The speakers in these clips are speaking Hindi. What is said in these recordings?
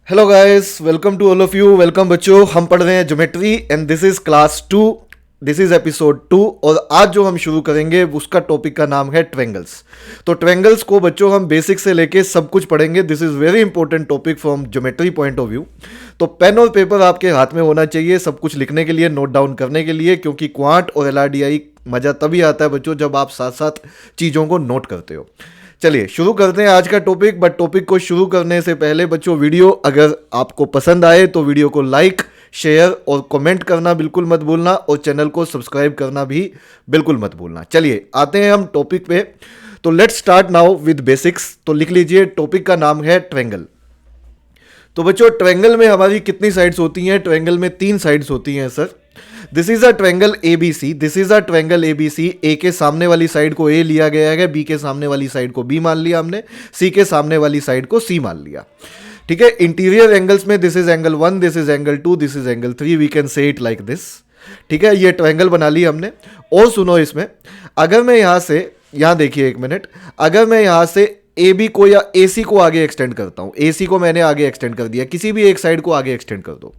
Hello guys, welcome to all of you. Welcome बच्चों, हम पढ़ रहे हैं geometry and this is class 2। This is episode 2 और आज जो हम शुरू करेंगे उसका टॉपिक का नाम है ट्रायंगल्स। तो ट्रायंगल्स को बच्चों हम बेसिक से लेके सब कुछ पढ़ेंगे। This is very important topic from geometry point of view. तो पेन और पेपर आपके हाथ में होना चाहिए सब कुछ लिखने के लिए, नोट डाउन करने के लिए, क्योंकि क्वांट और एलआरडीआई मजा तभी आता है बच्चों जब आप साथ साथ चीज़ों को नोट करते हो। चलिए शुरू करते हैं आज का टॉपिक। बट टॉपिक को शुरू करने से पहले बच्चों, वीडियो अगर आपको पसंद आए तो वीडियो को लाइक, शेयर और कमेंट करना बिल्कुल मत भूलना और चैनल को सब्सक्राइब करना भी बिल्कुल मत भूलना। चलिए आते हैं हम टॉपिक पे। तो let's start now with basics. तो लिख लीजिए, टॉपिक का नाम है ट्रायंगल। तो बच्चों, ट्रायंगल में हमारी कितनी साइड्स होती हैं? ट्रायंगल में 3 साइड्स होती हैं sir. This is a triangle ABC. This is a triangle ABC. A के सामने वाली साइड को ए लिया गया है, बी के सामने वाली साइड को बी मान लिया हमने, सी के सामने वाली साइड को सी मान लिया। ठीक है। इंटीरियर एंगल्स में this is angle 1, this is angle 2, this is angle 3। We can say it like this. ठीक है, ये ट्रायंगल बना लिया हमने। और सुनो, इसमें अगर मैं यहां से, यहां देखिए एक मिनट, अगर मैं यहां से ए बी को या ए सी को आगे एक्सटेंड करता हूं, ए सी को मैंने आगे एक्सटेंड कर दिया, किसी भी एक साइड को आगे एक्सटेंड कर दो,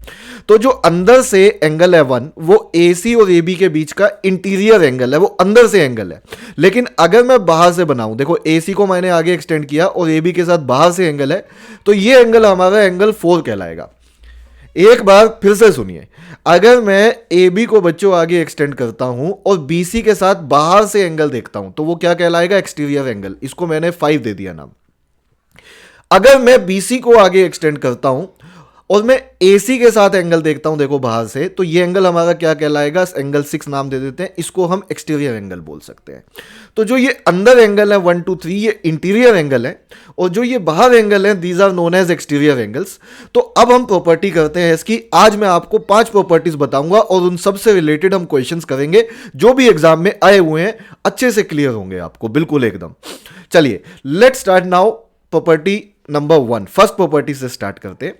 तो जो अंदर से एंगल है 1, वो ए सी और ए बी के बीच का इंटीरियर एंगल है, वो अंदर से एंगल है। लेकिन अगर मैं बाहर से बनाऊं, देखो ए सी को मैंने आगे एक्सटेंड किया और ए बी के साथ बाहर से एंगल है, तो ये एंगल हमारा एंगल 4 कहलाएगा। एक बार फिर से सुनिए, अगर मैं ए बी को बच्चों आगे एक्सटेंड करता हूं और बी सी के साथ बाहर से एंगल देखता हूं, तो वो क्या कहलाएगा? Exterior angle. इसको मैंने 5 दे दिया नाम। अगर मैं बी सी को आगे एक्सटेंड करता हूं और मैं ए सी के साथ एंगल देखता हूं, देखो बाहर से, तो ये एंगल हमारा क्या कहलाएगा? एंगल 6 नाम दे देते हैं इसको, हम एक्सटीरियर एंगल बोल सकते हैं। तो जो ये अंदर एंगल है 1 2 3, ये इंटीरियर एंगल है, और जो ये बाहर एंगल है these are known as exterior angles. तो अब हम प्रॉपर्टी करते हैं इसकी। आज मैं आपको 5 प्रॉपर्टीज बताऊंगा और उन सब से रिलेटेड हम क्वेश्चंस करेंगे जो भी एग्जाम में आए हुए हैं, अच्छे से क्लियर होंगे आपको बिल्कुल एकदम। चलिए let start now. Property number 1, first property से स्टार्ट करते हैं।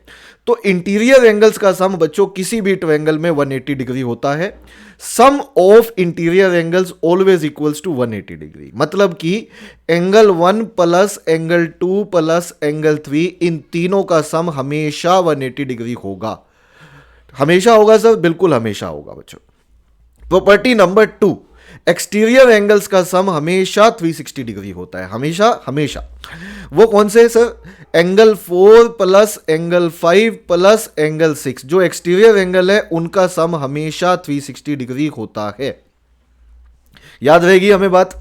तो इंटीरियर एंगल्स का सम बच्चों किसी भी ट्रायंगल में 180 डिग्री होता है। Sum of interior angles always equals to 180 degree. मतलब कि angle 1 plus angle 2 plus angle 3, इन तीनों का सम हमेशा 180 डिग्री होगा। हमेशा होगा सर, बिल्कुल हमेशा होगा बच्चों। प्रॉपर्टी नंबर 2, एक्सटीरियर एंगल्स का सम हमेशा 360 डिग्री होता है। हमेशा हमेशा। वो कौन से sir? Angle 4 plus angle 5 plus angle 6, जो एक्सटीरियर एंगल है उनका सम हमेशा 360 डिग्री होता है। याद रहेगी हमें बात।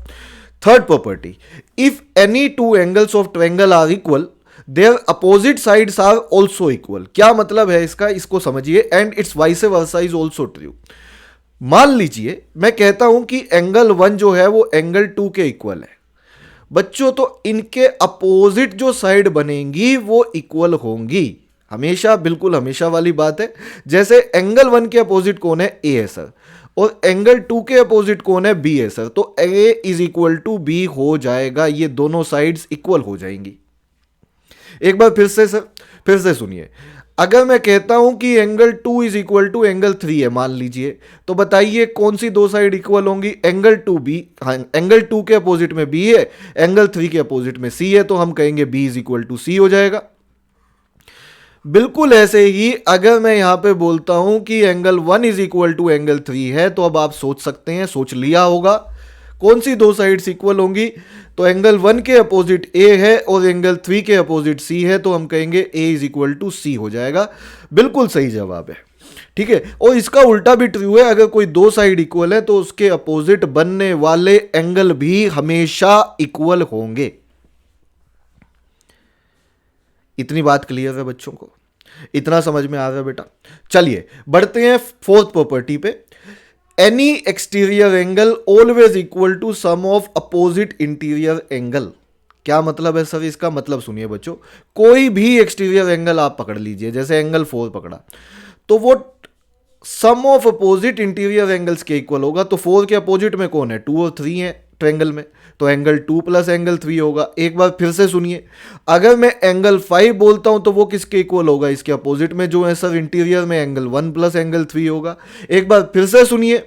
Third property, if any two angles of triangle are equal, their opposite sides are also equal. क्या मतलब है इसका? इसको समझिए। And it's vice versa is also true. मान लीजिए मैं कहता हूं कि एंगल 1 जो है वो एंगल 2 के इक्वल है बच्चों, तो इनके अपोजिट जो साइड बनेंगी वो इक्वल होंगी। हमेशा, बिल्कुल हमेशा वाली बात है। जैसे एंगल 1 के अपोजिट कौन है? ए है सर, और एंगल 2 के अपोजिट कौन है? बी है सर, तो ए इज इक्वल टू बी हो जाएगा। ये दोनों साइड्स इक्वल हो जाएंगी। एक बार फिर से सर, फिर से सुनिए। अगर मैं कहता हूं कि angle 2 is equal to angle 3 है मान लीजिए, तो बताइए कौन सी दो साइड इक्वल होंगी? एंगल 2 बी, हाँ, एंगल 2 के अपोजिट में बी है, एंगल 3 के अपोजिट में सी है, तो हम कहेंगे बी इज इक्वल टू सी हो जाएगा। बिल्कुल ऐसे ही अगर मैं यहां पे बोलता हूं कि angle 1 is equal to angle 3 है, तो अब आप सोच सकते हैं, सोच लिया होगा कौन सी दो साइड्स इक्वल होंगी। तो एंगल 1 के अपोजिट ए है और एंगल 3 के अपोजिट सी है, तो हम कहेंगे ए इज इक्वल टू सी हो जाएगा। बिल्कुल सही जवाब है। ठीक है। और इसका उल्टा भी ट्रू है। अगर कोई दो साइड इक्वल है तो उसके अपोजिट बनने वाले एंगल भी हमेशा इक्वल होंगे। इतनी बात क्लियर है बच्चों को? इतना समझ में आ रहा है बेटा? चलिए बढ़ते हैं फोर्थ प्रॉपर्टी पे। Any exterior angle always equal to sum of opposite interior angle. क्या मतलब है सर इसका? मतलब सुनिए बच्चों, कोई भी एक्सटीरियर एंगल आप पकड़ लीजिए, जैसे एंगल 4 पकड़ा, तो वो सम ऑफ अपोजिट इंटीरियर एंगल्स के इक्वल होगा। तो 4 के अपोजिट में कौन है? 2 और 3 है ट्रायंगल में, तो एंगल 2 प्लस एंगल 3 होगा। एक बार फिर से सुनिए, अगर मैं एंगल 5 बोलता हूं तो वो किसके इक्वल होगा? इसके अपोजिट में जो है सर इंटीरियर में, एंगल 1 प्लस एंगल 3 होगा। एक बार फिर से सुनिए,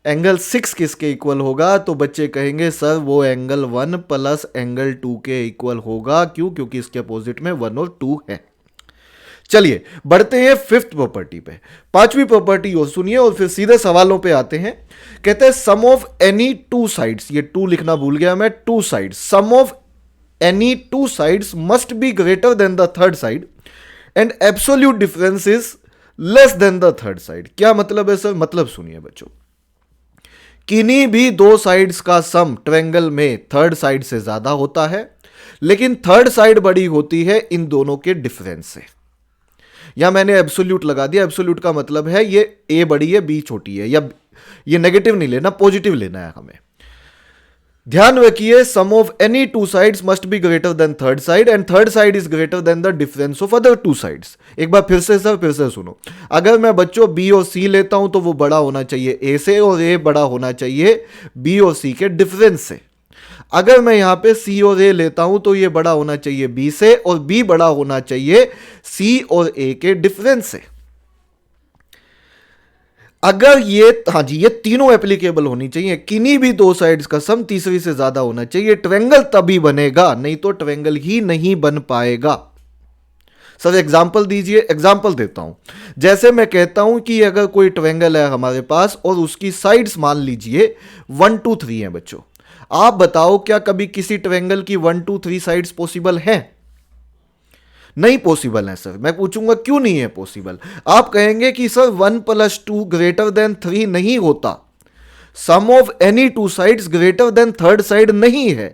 एंगल 6 किसके इक्वल होगा? तो बच्चे कहेंगे सर वो एंगल 1 प्लस एंगल 2 के इक्वल होगा। क्यों? क्योंकि इसके अपोजिट में 1 और 2 है। चलिए बढ़ते हैं फिफ्थ प्रॉपर्टी पे। पांचवी प्रॉपर्टी और सुनिए और फिर सीधे सवालों पे आते हैं। कहते हैं sum of any two sides, ये टू लिखना भूल गया मैं, two sides, sum of any two sides must be greater than the third side and absolute difference is less than the third side. क्या मतलब है सर? मतलब सुनिए बच्चों, किन्हीं भी दो साइड्स का सम ट्रायंगल में थर्ड साइड से ज्यादा होता है, लेकिन थर्ड साइड बड़ी होती है इन दोनों के डिफरेंस से। या मैंने एब्सोल्यूट लगा दिया, एब्सोल्यूट का मतलब है ये ए बड़ी है बी छोटी है, या ये नेगेटिव नहीं लेना, पॉजिटिव लेना है हमें। ध्यान रखिए, sum of any two sides must be greater than third side and third side is greater than the difference of other two sides. एक बार फिर से सर, फिर से सुनो। अगर मैं बच्चों बी और सी लेता हूं तो वो बड़ा होना चाहिए ए से और ए बड़ा होना चाहिए बी और सी के डिफरेंस से। अगर मैं यहां पे सी और ए लेता हूं तो ये बड़ा होना चाहिए बी से और बी बड़ा होना चाहिए सी और ए के डिफरेंस से। अगर ये, हाँ जी, ये तीनों एप्लीकेबल होनी चाहिए, किन्हीं भी दो साइड्स का सम तीसरी से ज्यादा होना चाहिए, ट्रायंगल तभी बनेगा, नहीं तो ट्रायंगल ही नहीं बन पाएगा। सर एग्जाम्पल दीजिए। एग्जाम्पल देता हूं, जैसे मैं कहता हूं कि अगर कोई ट्रायंगल है हमारे पास और उसकी साइड्स मान लीजिए 1 2 3 है बच्चों, आप बताओ क्या कभी किसी ट्रायंगल की 1 2 3 साइड्स पॉसिबल है? नहीं पॉसिबल है सर। मैं पूछूंगा क्यों नहीं है पॉसिबल? आप कहेंगे कि सर 1 + 2 ग्रेटर देन 3 नहीं होता, sum of any two sides greater than third side नहीं है,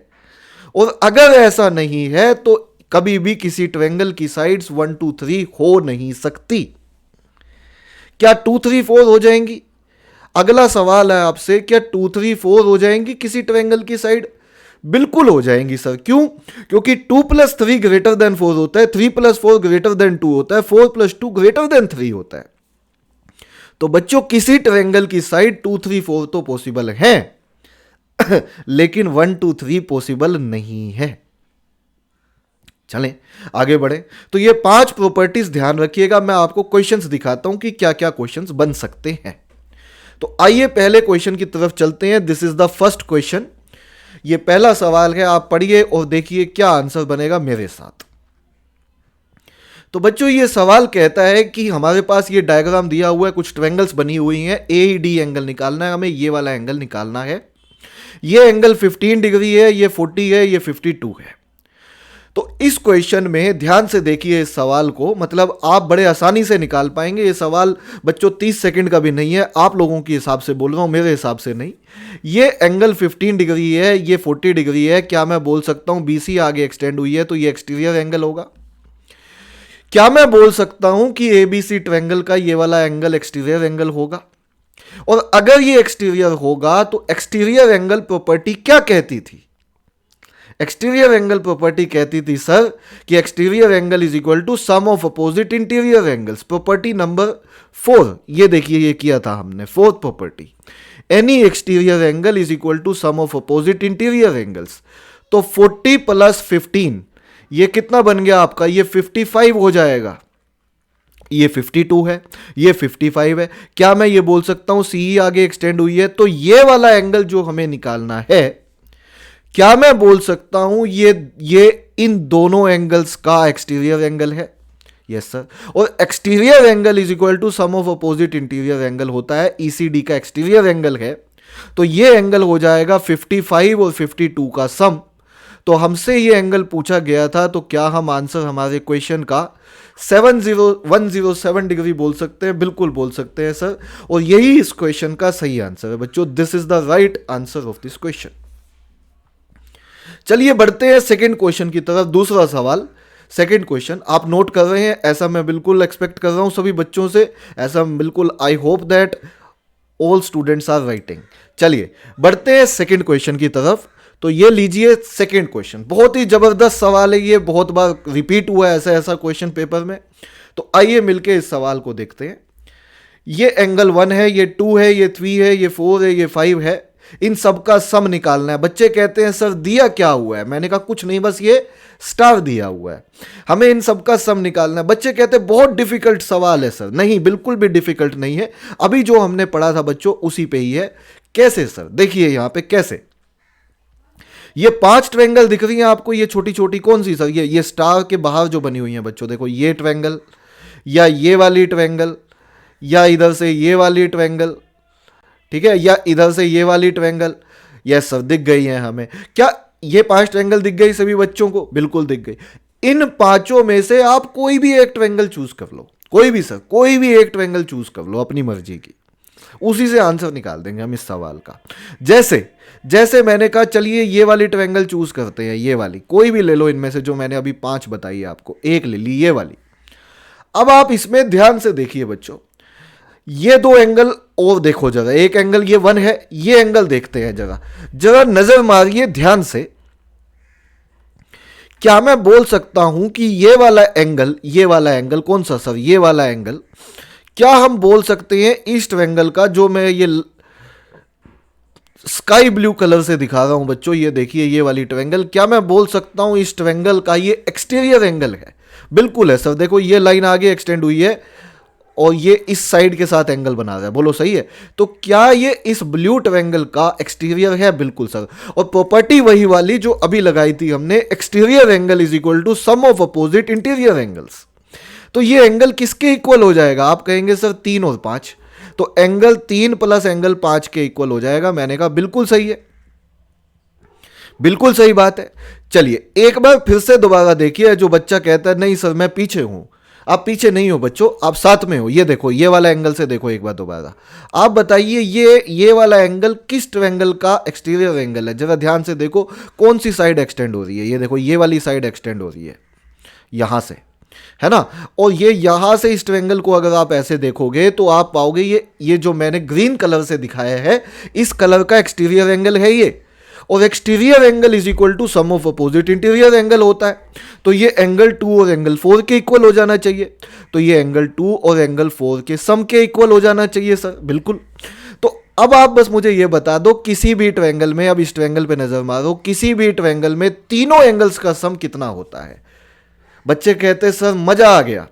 और अगर ऐसा नहीं है तो कभी भी किसी ट्रायंगल की साइड्स 1 2 3 हो नहीं सकती। क्या 2 3 4 हो जाएंगी? अगला सवाल है आपसे, क्या 2 3 4 हो जाएंगी किसी ट्रायंगल की साइड? बिल्कुल हो जाएंगी सर। क्यों? क्योंकि 2 + 3 ग्रेटर देन 4 होता है, 3 + 4 ग्रेटर देन 2 होता है, 4 + 2 ग्रेटर देन 3 होता है। तो बच्चों किसी ट्रायंगल की साइड 2 3 4 तो पॉसिबल है लेकिन 1 2 3 पॉसिबल नहीं है। चलें आगे बढ़े। तो ये 5 प्रॉपर्टीज ध्यान रखिएगा। मैं आपको क्वेश्चंस दिखाता हूं कि क्या क्या क्वेश्चंस बन सकते हैं। तो आइए पहले क्वेश्चन की तरफ चलते हैं। This is the first question. ये पहला सवाल है, आप पढ़िए और देखिए क्या आंसर बनेगा मेरे साथ। तो बच्चों ये सवाल कहता है कि हमारे पास ये डायग्राम दिया हुआ है, कुछ ट्रायंगल्स बनी हुई हैं, ए डी एंगल निकालना है हमें, ये वाला एंगल निकालना है। ये एंगल 15 डिग्री है, ये 40 है, ये 52 है। तो इस क्वेश्चन में ध्यान से देखिए इस सवाल को, मतलब आप बड़े आसानी से निकाल पाएंगे। ये सवाल बच्चों 30 सेकंड का भी नहीं है, आप लोगों के हिसाब से बोल रहा हूं, मेरे हिसाब से नहीं। ये एंगल 15 डिग्री है, ये 40 डिग्री है। क्या मैं बोल सकता हूं बीसी आगे एक्सटेंड हुई है तो ये एक्सटीरियर एंगल होगा? क्या मैं बोल सकता हूं कि एबीसी ट्रायंगल का ये वाला एंगल एक्सटीरियर एंगल होगा? और अगर ये एक्सटीरियर होगा तो एक्सटीरियर एंगल प्रॉपर्टी क्या कहती थी? एक्सटीरियर एंगल प्रॉपर्टी कहती थी सर कि exterior angle is equal to sum of opposite interior angles. Property number 4, ये देखिए ये किया था हमने, fourth property, any exterior angle is equal to sum of opposite interior angles. तो 40 + 15 ये कितना बन गया आपका? ये 55 हो जाएगा। ये 52 है, ये 55 है। क्या मैं ये बोल सकता हूं सी आगे एक्सटेंड हुई है तो ये वाला एंगल जो हमें निकालना है, क्या मैं बोल सकता हूं ये इन दोनों एंगल्स का एक्सटीरियर एंगल है? Yes sir. और exterior angle is equal to sum of opposite interior angle होता है, ईसीडी का एक्सटीरियर एंगल है। तो ये एंगल हो जाएगा 55 और 52 का सम। तो हमसे ये एंगल पूछा गया था, तो क्या हम आंसर हमारे क्वेश्चन का 107 डिग्री बोल सकते हैं? बिल्कुल बोल सकते हैं सर, और यही इस क्वेश्चन का सही आंसर है बच्चों। This is the right answer of this question. चलिए बढ़ते हैं सेकंड क्वेश्चन की तरफ। दूसरा सवाल, सेकंड क्वेश्चन आप नोट कर रहे हैं, ऐसा मैं बिल्कुल एक्सपेक्ट कर रहा हूं सभी बच्चों से, ऐसा बिल्कुल I hope that all students are writing. चलिए बढ़ते हैं सेकंड क्वेश्चन की तरफ। तो ये लीजिए सेकंड क्वेश्चन, बहुत ही जबरदस्त सवाल है ये, बहुत बार रिपीट हुआ है ऐसा क्वेश्चन पेपर में। तो आइए मिलके इस सवाल को देखते हैं। ये एंगल 1 है, ये 2 है, ये 3 है, ये 4 है, ये 5 है। इन सब का सम निकालना है। बच्चे कहते हैं सर दिया क्या हुआ है? मैंने कहा कुछ नहीं, बस ये स्टार दिया हुआ है, हमें इन सब का सम निकालना है। बच्चे कहते हैं बहुत डिफिकल्ट सवाल है सर। नहीं, बिल्कुल भी डिफिकल्ट नहीं है, अभी जो हमने पढ़ा था बच्चों उसी पे ही है। कैसे सर? देखिए यहां पे कैसे, ये 5 ट्रायंगल दिख रही हैं आपको, ये छोटी छोटी कौन सी सर? ये स्टार के बाहर जो बनी हुई हैं बच्चों, देखो ये ट्रायंगल, या ये वाली ट्रायंगल, या इधर से ये वाली ट्रायंगल, ठीक है, या इधर से ये वाली ट्रायंगल। यस सर, दिख गई है हमें। क्या ये 5 ट्रायंगल दिख गई सभी बच्चों को? बिल्कुल दिख गई। इन पांचों में से आप कोई भी एक ट्रायंगल चूज कर लो, कोई भी सर, कोई भी एक ट्रायंगल चूज कर लो अपनी मर्जी की, उसी से आंसर निकाल देंगे हम इस सवाल का। जैसे जैसे मैंने कहा, चलिए ये वाली ट्रायंगल चूज करते हैं, ये वाली कोई भी ले लो इनमें से, जो मैंने अभी 5 बताई है आपको, एक ले ली ये वाली। अब आप इसमें ध्यान से देखिए बच्चों, ये 2 एंगल और देखो जरा, एक एंगल ये 1 है, ये एंगल देखते हैं जरा, जरा नजर मारिए ध्यान से। क्या मैं बोल सकता हूं कि ये वाला एंगल कौन सा सर? ये वाला एंगल, क्या हम बोल सकते हैं इस ट्रायंगल का, जो मैं ये स्काई ब्लू कलर से दिखा रहा हूं बच्चों, ये देखिए ये वाली ट्रायंगल, क्या मैं बोल सकता हूं इस ट्रायंगल का ये एक्सटीरियर एंगल है? बिल्कुल है सर। देखो ये लाइन आगे एक्सटेंड हुई है और ये इस साइड के साथ एंगल बना रहा है, बोलो सही है? तो क्या ये इस ब्लू ट्रायंगल का एक्सटीरियर है? बिल्कुल सर। और प्रॉपर्टी वही वाली जो अभी लगाई थी हमने, exterior angle is equal to sum of opposite interior angles. तो ये एंगल किसके इक्वल हो जाएगा? आप कहेंगे सर 3 और 5, तो एंगल 3 प्लस एंगल 5 के इक्वल हो जाएगा। मैंने कहा बिल्कुल सही है, बिल्कुल सही बात है। चलिए एक बार फिर से दोबारा देखिए, जो बच्चा कहता है नहीं सर मैं पीछे हूं, आप पीछे नहीं हो बच्चों, आप साथ में हो। ये देखो ये वाला एंगल से देखो एक बार दोबारा, आप बताइए ये वाला एंगल किस ट्रायंगल का एक्सटीरियर एंगल है? जरा ध्यान से देखो कौन सी साइड एक्सटेंड हो रही है। ये देखो ये वाली साइड एक्सटेंड हो रही है यहां से, है ना? और ये यहां से इस ट्रायंगल को अगर आप ऐसे देखोगे तो आप पाओगे ये जो मैंने ग्रीन कलर से दिखाया है, इस कलर का एक्सटीरियर एंगल है ये। और exterior angle is equal to sum of opposite interior angle होता है। तो ये एंगल 2 और एंगल 4 के इक्वल हो जाना चाहिए। तो ये एंगल 2 और एंगल 4 के सम के इक्वल हो जाना चाहिए सर, बिल्कुल। तो अब आप बस मुझे ये बता दो, किसी भी ट्रायंगल में, अब इस ट्रायंगल पे नजर मारो, किसी भी ट्रायंगल में तीनों एंगल्स का सम कितना होता है? बच्चे कहते हैं सर मजा आ गया,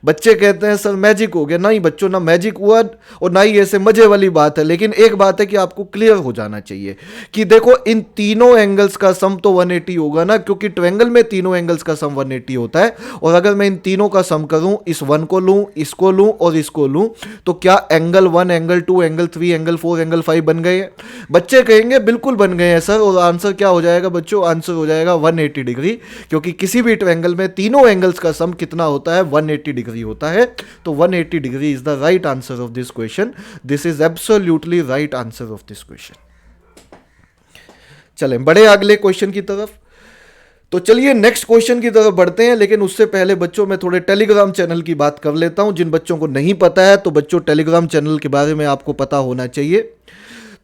बच्चे कहते हैं सर मैजिक हो गया। नहीं बच्चों, ना मैजिक हुआ और ना ही ऐसे मजे वाली बात है, लेकिन एक बात है कि आपको क्लियर हो जाना चाहिए कि देखो इन तीनों एंगल्स का सम तो 180 होगा ना, क्योंकि ट्रायंगल में तीनों एंगल्स का सम 180 होता है। और अगर मैं इन तीनों का सम करूं, इस 1 को लूं, इसको लूं और इसको लूं, तो क्या angle 1, angle 2, angle 3, angle 4, angle 5 बन गए हैं? बच्चे कहेंगे बिल्कुल बन गए हैं सर। और आंसर क्या हो जाएगा बच्चों? आंसर हो जाएगा 180 डिग्री, क्योंकि किसी भी ट्रायंगल में तीनों एंगल्स का सम कितना होता है? 180 डिग्री होता है। तो 180 degree is the right answer of this question. This is absolutely right answer of this question. चलें बड़े अगले क्वेश्चन की तरफ। तो चलिए नेक्स्ट क्वेश्चन की तरफ बढ़ते हैं, लेकिन उससे पहले बच्चों मैं थोड़े टेलीग्राम चैनल की बात कर लेता हूं। जिन बच्चों को नहीं पता है, तो बच्चों टेलीग्राम चैनल के बारे में आपको पता होना चाहिए।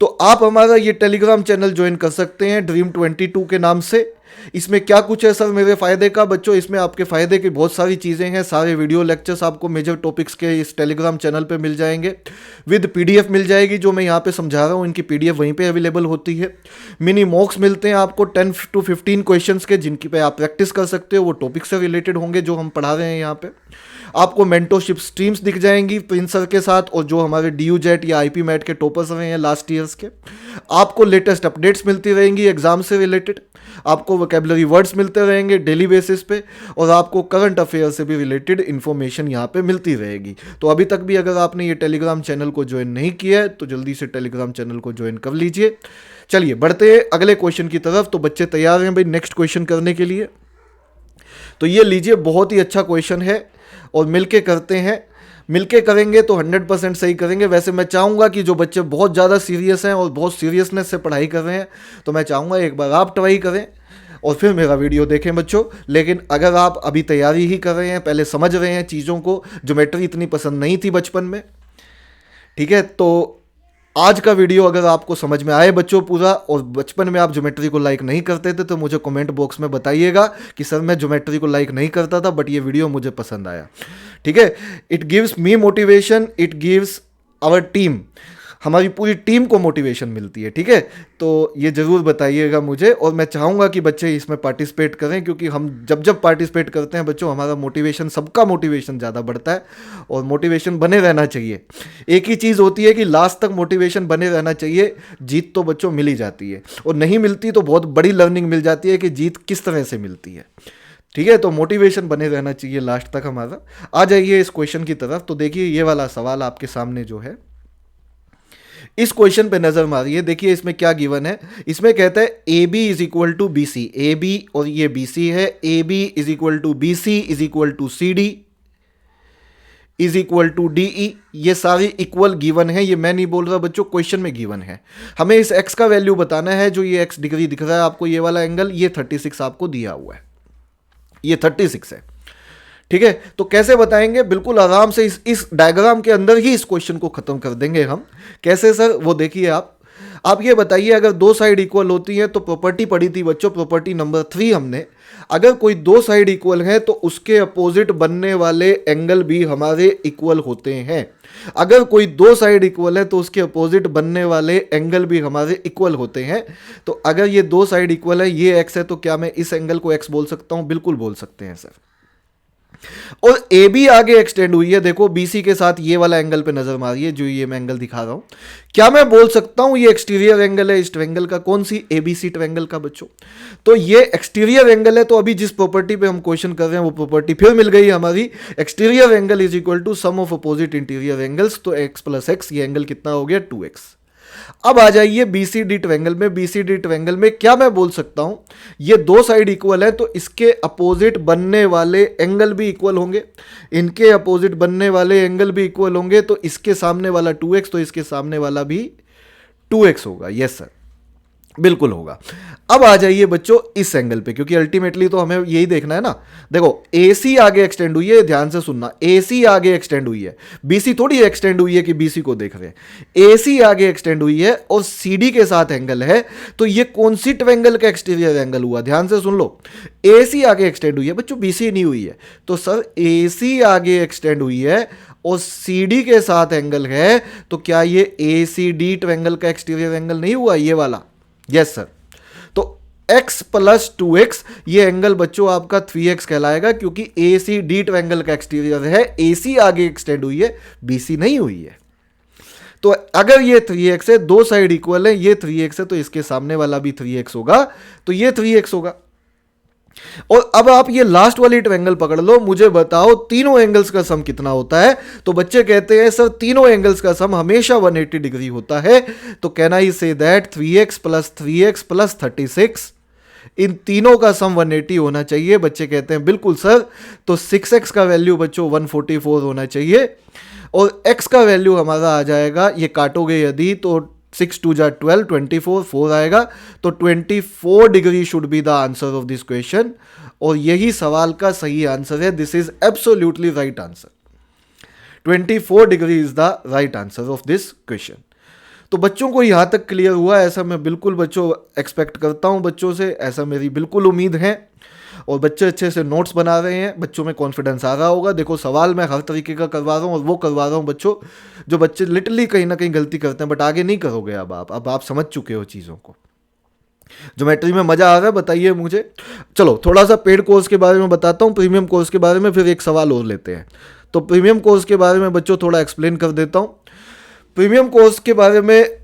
तो आप हमारा ये टेलीग्राम चैनल ज्वाइन कर सकते हैं ड्रीम 22 के नाम से। इसमें क्या कुछ है सर मेरे फ़ायदे का? बच्चों इसमें आपके फ़ायदे की बहुत सारी चीज़ें हैं। सारे वीडियो लेक्चर्स आपको मेजर टॉपिक्स के इस टेलीग्राम चैनल पे मिल जाएंगे, विद पीडीएफ मिल जाएगी जो मैं यहाँ पे समझा रहा हूँ। इनकी पीडीएफ वहीं पे अवेलेबल होती है। मिनी मॉक्स मिलते हैं आपको 10 to 15 क्वेश्चंस के, जिनकी पे आप प्रैक्टिस कर सकते हो। वो टॉपिक से रिलेटेड होंगे जो हम पढ़ा रहे हैं यहाँ पे। आपको मेंटरशिप स्ट्रीम्स दिख जाएंगी प्रिंस सर के साथ, और जो हमारे DUJET या IP मैट के टॉपर्स रहे हैं लास्ट ईयर्स के। आपको लेटेस्ट अपडेट्स मिलती रहेंगी एग्जाम से रिलेटेड। आपको वोकेबलरी वर्ड्स मिलते रहेंगे डेली बेसिस पे, और आपको करंट अफेयर से भी रिलेटेड इन्फॉर्मेशन यहाँ पे मिलती रहेगी। तो अभी तक भी अगर आपने ये टेलीग्राम चैनल को ज्वाइन नहीं किया है, तो जल्दी से टेलीग्राम चैनल को ज्वाइन कर लीजिए। चलिए बढ़ते हैं अगले क्वेश्चन की तरफ। तो बच्चे तैयार हैं भाई नेक्स्ट क्वेश्चन करने के लिए? तो ये लीजिए, बहुत ही अच्छा क्वेश्चन है और मिलके करते हैं। मिलके करेंगे तो 100% सही करेंगे। वैसे मैं चाहूँगा कि जो बच्चे बहुत ज़्यादा सीरियस हैं और बहुत सीरियसनेस से पढ़ाई कर रहे हैं, तो मैं चाहूँगा एक बार आप ट्राई करें और फिर मेरा वीडियो देखें बच्चों। लेकिन अगर आप अभी तैयारी ही कर रहे हैं, पहले समझ रहे हैं चीज़ों को, ज्योमेट्री इतनी पसंद नहीं थी बचपन में, ठीक है, तो आज का वीडियो अगर आपको समझ में आए बच्चों पूरा, और बचपन में आप ज्योमेट्री को लाइक नहीं करते थे, तो मुझे कमेंट बॉक्स में बताइएगा कि सर मैं ज्योमेट्री को लाइक नहीं करता था, बट ये वीडियो मुझे पसंद आया। ठीक है, it gives me motivation, it gives our team, हमारी पूरी टीम को मोटिवेशन मिलती है। ठीक है, तो ये ज़रूर बताइएगा मुझे, और मैं चाहूँगा कि बच्चे इसमें पार्टिसिपेट करें, क्योंकि हम जब पार्टिसिपेट करते हैं बच्चों, हमारा मोटिवेशन, सबका मोटिवेशन ज़्यादा बढ़ता है, और मोटिवेशन बने रहना चाहिए। एक ही चीज़ होती है कि लास्ट तक मोटिवेशन बने रहना चाहिए। जीत तो बच्चों मिल ही जाती है, और नहीं मिलती तो बहुत बड़ी लर्निंग मिल जाती है कि जीत किस तरह से मिलती है। ठीक है, तो मोटिवेशन बने रहना चाहिए लास्ट तक हमारा। आ जाइए इस क्वेश्चन की तरफ। तो देखिए ये वाला सवाल आपके सामने जो है, इस क्वेश्चन पे नजर मारिए। देखिए इसमें क्या गिवन है। इसमें कहता है A B is equal to B C, A B और ये बी सी है, A B is equal to B C is equal to C D is equal to D E. ये सारी इक्वल गिवन है, ये मैं नहीं बोल रहा बच्चों, क्वेश्चन में गिवन है। हमें इस एक्स का वैल्यू बताना है। जो ये एक्स डिग्री दिख रहा है आपको, ये वाला एंगल, ये 36 आपको दिया हुआ है, ये 36 है। ठीक है, तो कैसे बताएंगे? बिल्कुल आराम से इस डायग्राम के अंदर ही इस क्वेश्चन को खत्म कर देंगे हम। कैसे सर? वो देखिए आप ये बताइए, अगर दो साइड इक्वल होती हैं तो प्रॉपर्टी पढ़ी थी बच्चों, प्रॉपर्टी नंबर 3 हमने, अगर कोई दो साइड इक्वल है तो उसके अपोजिट बनने वाले एंगल भी हमारे इक्वल होते हैं। अगर कोई दो साइड इक्वल है तो उसके अपोजिट बनने वाले एंगल भी हमारे इक्वल होते हैं। तो अगर ये दो साइड इक्वल है, ये एक्स है, तो क्या मैं इस एंगल को एक्स बोल सकता हूं? बिल्कुल बोल सकते हैं सर। और ए बी आगे एक्सटेंड हुई है, देखो बीसी के साथ ये वाला एंगल पे नजर मारिए, जो ये मैं एंगल दिखा रहा हूं। क्या मैं बोल सकता हूं ये एक्सटीरियर एंगल है इस ट्रायंगल का? कौन सी? एबीसी ट्रायंगल का बच्चों। तो ये एक्सटीरियर एंगल है। तो अभी जिस प्रॉपर्टी पे हम क्वेश्चन कर रहे हैं वो प्रॉपर्टी फिर मिल गई हमारी। Exterior angle is equal to sum of opposite interior angles. तो एक्स प्लस एक्स, ये एंगल कितना हो गया? 2x। अब आ जाइए बीसीडी ट्रायंगल में। बीसीडी ट्रायंगल में क्या मैं बोल सकता हूं? ये दो साइड इक्वल है तो इसके अपोजिट बनने वाले एंगल भी इक्वल होंगे, इनके अपोजिट बनने वाले एंगल भी इक्वल होंगे। तो इसके सामने वाला 2x, तो इसके सामने वाला भी 2x होगा। यस सर, बिल्कुल होगा। अब आ जाइए बच्चों इस एंगल पे, क्योंकि अल्टीमेटली तो हमें यही देखना है ना। देखो AC आगे एक्सटेंड हुई है, ध्यान से सुनना, AC आगे एक्सटेंड हुई है, BC थोड़ी एक्सटेंड हुई है कि BC को देख रहे हैं। AC आगे एक्सटेंड हुई है और CD के साथ एंगल है। तो ये कौन सी ट्रायंगल का एक्सटीरियर एंगल हुआ? ध्यान से सुन लो, AC आगे एक्सटेंड हुई है बच्चों, BC नहीं हुई है। तो सर AC आगे एक्सटेंड हुई है और CD के साथ एंगल है, तो क्या ये ACD ट्रायंगल का एक्सटीरियर एंगल नहीं हुआ ये वाला? Yes sir. तो x प्लस 2x, ये एंगल बच्चों आपका 3x कहलाएगा, क्योंकि ACD ट्रायंगल का एक्सटीरियर है, AC आगे एक्सटेंड हुई है, BC नहीं हुई है। तो अगर ये 3x है, दो साइड इक्वल है, ये 3x है, तो इसके सामने वाला भी 3x होगा, तो ये 3x होगा। और अब आप ये लास्ट वाली ट्रायंगल पकड़ लो, मुझे बताओ तीनों एंगल्स का सम कितना होता है? तो बच्चे कहते हैं सर तीनों एंगल्स का सम हमेशा 180 डिग्री होता है। तो can I say that 3x plus 36, इन तीनों का सम 180 होना चाहिए? बच्चे कहते हैं बिल्कुल सर। तो 6x का वैल्यू बच्चों 144 होना चाहिए, और x का वैल्यू हमारा आ जाएगा, ये काटोगे यदि तो 6 2 जा 12, 24, 4 आएगा। तो 24 degree should be the answer of this question, और यही सवाल का सही आंसर है। This is absolutely right answer. 24 degree is the right answer of this question. तो बच्चों को यहां तक क्लियर हुआ? ऐसा मैं बिल्कुल बच्चों एक्सपेक्ट करता हूं बच्चों से, ऐसा मेरी बिल्कुल उम्मीद है। और बच्चे अच्छे से नोट्स बना रहे हैं, बच्चों में कॉन्फिडेंस आ रहा होगा। देखो सवाल मैं हर तरीके का करवा रहा हूँ, और वो करवा रहा हूँ बच्चों जो बच्चे लिटरली कहीं ना कहीं गलती करते हैं, बट आगे नहीं करोगे। अब आप समझ चुके हो चीज़ों को। ज्योमेट्री में मजा आ रहा है? बताइए मुझे। चलो थोड़ा सा पेड कोर्स के बारे में बताता हूँ, प्रीमियम कोर्स के बारे में, फिर एक सवाल और लेते हैं। तो प्रीमियम कोर्स के बारे में बच्चों थोड़ा एक्सप्लेन कर देता हूँ। प्रीमियम कोर्स के बारे में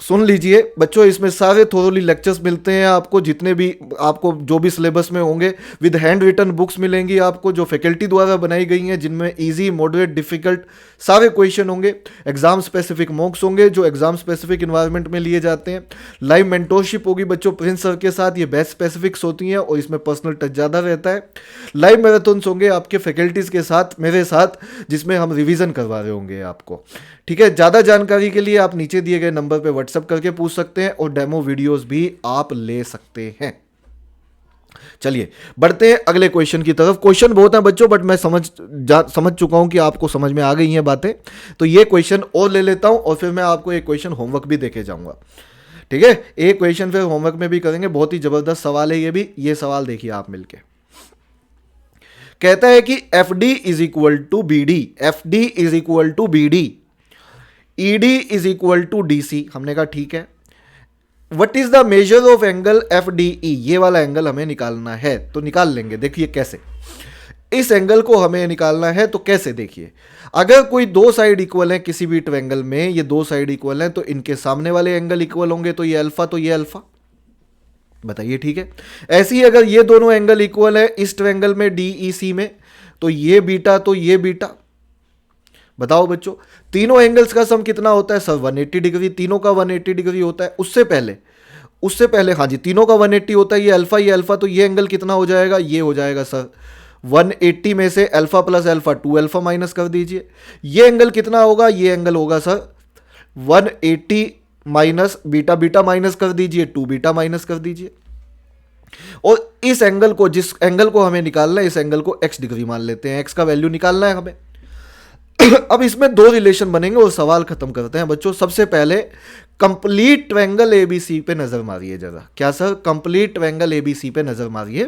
सुन लीजिए बच्चों, इसमें सारे थोरोली लेक्चर्स मिलते हैं आपको, जितने भी आपको जो भी सिलेबस में होंगे, विद हैंड रिटन बुक्स मिलेंगी आपको, जो फैकल्टी द्वारा बनाई गई हैं, जिनमें इजी, मॉडरेट, डिफिकल्ट सारे क्वेश्चन होंगे। एग्जाम स्पेसिफिक मॉक्स होंगे जो एग्जाम स्पेसिफिक इन्वायरमेंट में लिए जाते हैं। लाइव मेंटोरशिप होगी बच्चों प्रिंस सर के साथ, ये बैच स्पेसिफिक्स होती हैं और इसमें पर्सनल टच ज़्यादा रहता है। लाइव मैराथन्स होंगे आपके फैकल्टीज़ के साथ, मेरे साथ, जिसमें हम रिविज़न करवा रहे होंगे आपको। ठीक है, ज़्यादा जानकारी के लिए आप नीचे दिए गए नंबर पर व्हाट्सएप करके पूछ सकते हैं, और डेमो वीडियोस भी आप ले सकते हैं। चलिए बढ़ते हैं अगले क्वेश्चन की तरफ। क्वेश्चन बहुत है बच्चों, बट मैं समझ चुका हूं कि आपको समझ में आ गई हैं बातें। तो ये क्वेश्चन और ले लेता हूं, और फिर मैं आपको एक क्वेश्चन होमवर्क भी देके जाऊंगा। ठीक है, एक क्वेश्चन फिर होमवर्क में भी करेंगे। बहुत ही जबरदस्त सवाल है ये भी। ये सवाल देखिए आप मिलके। कहता है कि F D is equal to B D, F D is equal to B D, E D is equal to D C. हमने कहा ठीक है। What is the measure of angle F D E, ये वाला एंगल हमें निकालना है, तो निकाल लेंगे। देखिए कैसे, इस एंगल को हमें निकालना है, तो कैसे देखिए, अगर कोई दो साइड इक्वल है किसी भी ट्रायंगल में, ये दो साइड इक्वल हैं, तो इनके सामने वाले एंगल इक्वल होंगे, तो ये अल्फा, तो ये अल्फा। बताइए, ठीक है। ऐसे ही अगर ये दोनों एंगल इक्वल है इस ट्रायंगल में DEC में, तो ये बीटा तो ये बीटा। बताओ बच्चों, तीनों एंगल्स का सम कितना होता है सर? 180 डिग्री, तीनों का 180 डिग्री होता है। उससे पहले हाँ जी, तीनों का 180 होता है। ये अल्फा, तो ये एंगल कितना हो जाएगा? ये हो जाएगा सर 180 में से alpha plus alpha 2 alpha minus कर दीजिए। ये एंगल कितना होगा? ये एंगल होगा sir 180 minus beta, beta minus कर दीजिए, 2 बीटा माइनस कर दीजिए। और इस एंगल को, जिस एंगल को हमें निकालना है, इस एंगल को x डिग्री मान लेते हैं, x का वैल्यू निकालना है हमें। अब इसमें दो रिलेशन बनेंगे और सवाल खत्म करते हैं बच्चों। सबसे पहले कंप्लीट ट्रायंगल एबीसी पे नजर मारिए जरा। क्या सर? कंप्लीट ट्रायंगल एबीसी पे नजर मारिए।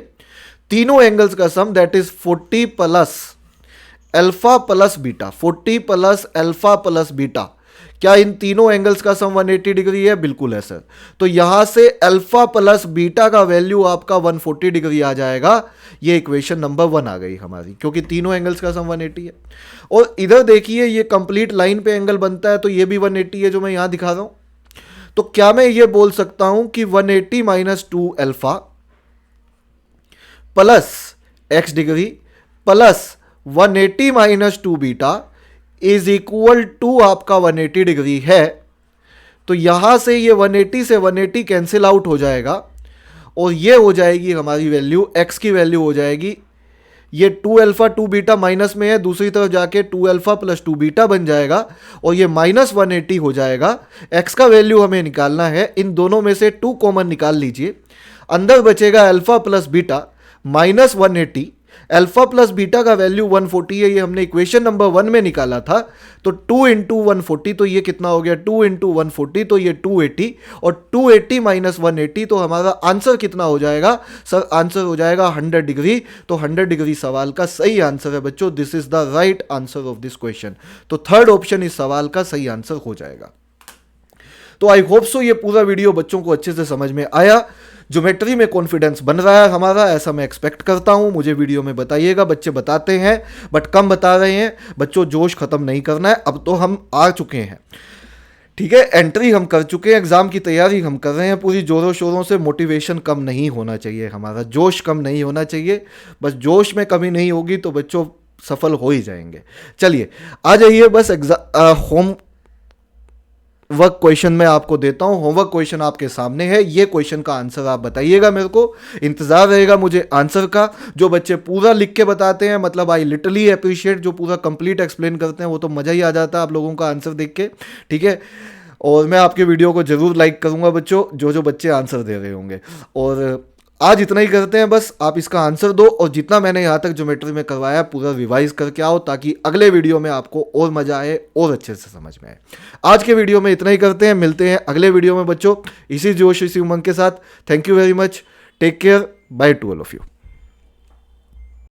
तीनों एंगल्स का sum that is 40 plus alpha plus beta, 40 plus alpha plus beta. क्या इन तीनों एंगल्स का सम 180 डिग्री है? बिल्कुल है सर। तो यहां से अल्फा प्लस बीटा का वैल्यू आपका 140 डिग्री आ जाएगा। ये इक्वेशन नंबर 1 आ गई हमारी, क्योंकि तीनों एंगल्स का सम 180 है। और इधर देखिए, ये कंप्लीट लाइन पे एंगल बनता है, तो ये भी 180 है जो मैं यहां दिखा रहा हूं। तो क्या मैं ये बोल सकता हूं कि 180 minus 2 alpha plus x degree plus 180 minus 2 beta is equal to आपका 180 डिग्री है। तो यहां से ये 180 से 180 कैंसिल आउट हो जाएगा और ये हो जाएगी हमारी वैल्यू, x की वैल्यू हो जाएगी, ये 2 अल्फा 2 बीटा माइनस में है, दूसरी तरफ जाके 2 अल्फा प्लस 2 बीटा बन जाएगा और ये माइनस 180 हो जाएगा। x का वैल्यू हमें निकालना है, इन दोनों में से 2 कॉमन निकाल लीजिए। अंदर बचेगा alpha plus beta minus 180, alpha plus beta का वैल्यू 140 है, ये हमने इक्वेशन नंबर 1 में निकाला था। तो 2 इंटू 140, तो ये कितना हो गया? 2 इंटू 140, तो ये 280, और 280 माइनस 180, तो हमारा आंसर कितना हो जाएगा सर? आंसर हो जाएगा 100 डिग्री। तो 100 डिग्री सवाल का सही आंसर है बच्चों। This is the right answer of this question. तो थर्ड ऑप्शन इस सवाल का सही आंसर हो जाएगा। तो आई होप सो ये पूरा वीडियो बच्चों को अच्छे से समझ में आया। ज्योमेट्री में कॉन्फिडेंस बन रहा है हमारा, ऐसा मैं एक्सपेक्ट करता हूं। मुझे वीडियो में बताइएगा। बच्चे बताते हैं बट कम बता रहे हैं। बच्चों, जोश खत्म नहीं करना है। अब तो हम आ चुके हैं, ठीक है, एंट्री हम कर चुके हैं, एग्जाम की तैयारी हम कर रहे हैं पूरी जोरों शोरों से। मोटिवेशन कम नहीं होना चाहिए हमारा, जोश कम नहीं होना चाहिए। बस जोश में कमी नहीं होगी तो बच्चों सफल हो ही जाएंगे। चलिए आ जाइए, बस होम वर्क क्वेश्चन मैं आपको देता हूं। होमवर्क क्वेश्चन आपके सामने है, ये क्वेश्चन का आंसर आप बताइएगा। मेरे को इंतजार रहेगा मुझे आंसर का। जो बच्चे पूरा लिख के बताते हैं, मतलब आई लिटरली अप्रिशिएट, जो पूरा कंप्लीट एक्सप्लेन करते हैं, वो तो मज़ा ही आ जाता है आप लोगों का आंसर देख के, ठीक है। और मैं आपके वीडियो को जरूर लाइक करूंगा बच्चों, जो बच्चे आंसर दे रहे होंगे। और आज इतना ही करते हैं, बस आप इसका आंसर दो और जितना मैंने यहाँ तक ज्योमेट्री में करवाया पूरा रिवाइज करके आओ, ताकि अगले वीडियो में आपको और मजा आए और अच्छे से समझ में आए। आज के वीडियो में इतना ही करते हैं, मिलते हैं अगले वीडियो में बच्चों इसी जोश इसी उमंग के साथ। Thank you very much, take care, bye to all of you.